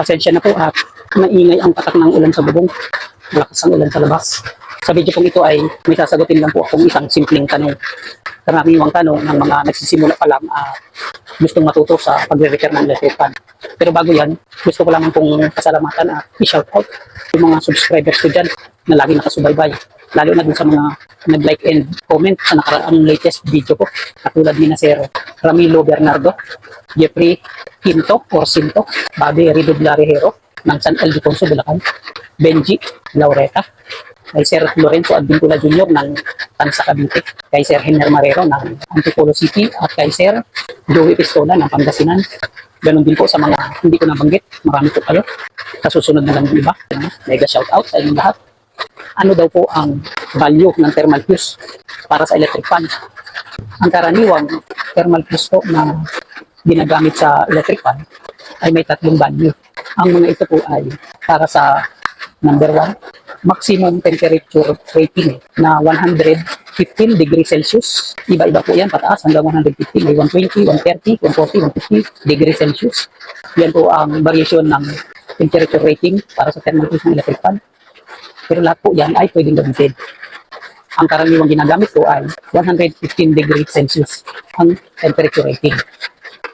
Pasensya na po at maingay ang patak ng ulan sa bubong. Malakas ang ulan sa labas. Sa video pong ito ay may sasagutin lang po akong isang simpleng tanong. Karaniwang tanong ng mga nagsisimula pa lang gustong matuto sa pagre-repair ng electric fan. Pero bago yan, gusto ko lang pong pasalamatan at i-shout out yung mga subscribers ko dyan na lagi nakasubaybay. Lalo na dun sa mga nag-like and comment sa nakaraang latest video ko. Katulad ni na Sir Ramilo Bernardo, Jeffrey Quinto or Cinto, Bobby Ridoblare-Hero ng San Ildefonso, Bulacan, Benji Laureta, kay Sir Lorenzo Advincula Jr. ng Tansa Cavite, kay Sir Henner Marrero ng Antipolo City, at kay Sir Joey Pistola ng Pangasinan. Ganon din po sa mga hindi ko nabanggit. Marami po kayo. Sa susunod na lang yung iba. Mega shout out sa inyong lahat. Ano daw po ang value ng thermal fuse para sa electric fan? Ang karaniwang thermal fuse po na ginagamit sa electric fan ay may tatlong value. Ang mga ito po ay para sa number 1, maximum temperature rating na 115 degrees Celsius. Iba-iba po yan, pataas hanggang 115, may 120, 130, 140, 150 degrees Celsius. Yan po ang variation ng temperature rating para sa thermal fuse ng electric fan. Pero lahat po yan ay pwedeng gamitin. Ang karaniwang ginagamit po ay 115 degrees Celsius ang temperature rating.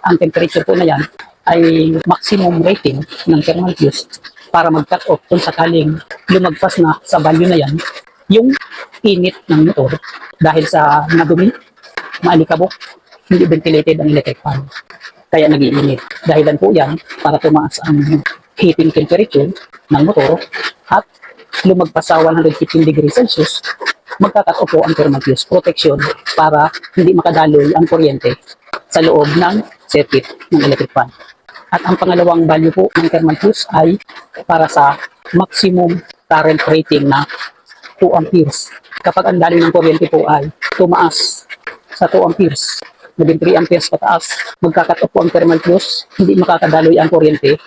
Ang temperature po na yan ay maximum rating ng thermal fuse para mag-cut off kung sakaling lumagpas na sa value na yan yung init ng motor dahil sa nadumi, maalikabok, hindi ventilated ang electric fan. Kaya nag-iinit. Dahilan po yan para tumaas ang heating temperature ng motor at lumagpas sa 115 degrees Celsius, magkakat off po ang thermal fuse protection para hindi makadaloy ang kuryente sa loob ng circuit ng electric fan. At ang pangalawang value po ng thermal fuse ay para sa maximum current rating na 2 amperes. Kapag ang daloy ng kuryente po ay tumaas sa 2 amperes, maging 3 amperes pataas, magkakat off po ang thermal fuse, hindi makakadaloy ang kuryente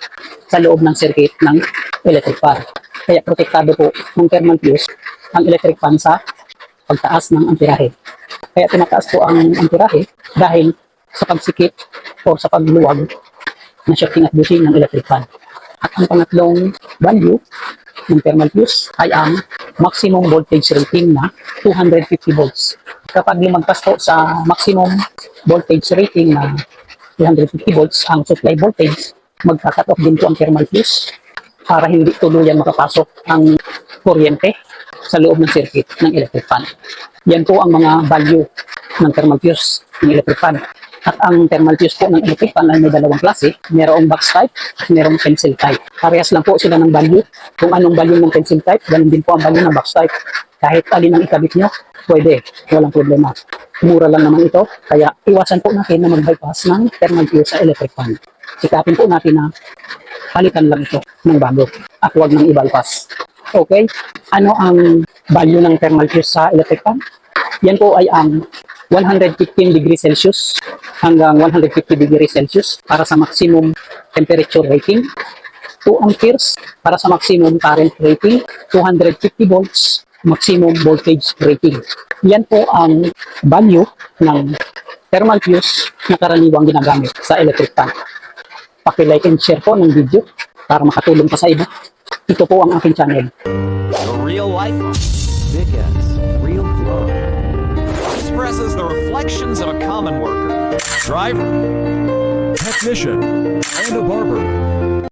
sa loob ng circuit ng electric fan. Kaya protektado po ng thermal fuse ang electric fan sa pagtaas ng amperahe. Kaya tumataas po ang amperahe dahil sa pagsikip o sa pagluwag na shifting at bushing ng electric fan. At ang pangatlong value ng thermal fuse ay ang maximum voltage rating na 250 volts. Kapag lumagpas po sa maximum voltage rating na 250 volts ang supply voltage, magka-cut off din po ang thermal fuse para hindi tuluyan makapasok ang kuryente sa loob ng circuit ng electric fan. Yan po ang mga value ng thermal fuse ng electric fan. At ang thermal fuse po ng electric fan ay may dalawang klase. Merong box type at merong pencil type. Parehas lang po sila ng value. Kung anong value ng pencil type, ganun din po ang value ng box type. Kahit alin ang ikabit nyo, pwede. Walang problema. Mura lang naman ito. Kaya iwasan po natin na mag-bypass ng thermal fuse sa electric fan. Sikapin po natin na palitan lang ito ng bago at huwag nang i-bypass. Okay? Ano ang value ng thermal fuse sa electric fan? Yan po ay ang 115 degrees Celsius hanggang 150 degrees Celsius para sa maximum temperature rating, 2 amperes para sa maximum current rating, 250 volts maximum voltage rating. Yan po ang value ng thermal fuse na karaniwang ginagamit sa electric fan. Paki-like and share po ng video para makatulong pa sa iba. Ito po ang aking channel. The real life Big S Real Flow expresses the reflections of a common worker, driver, technician, and a barber.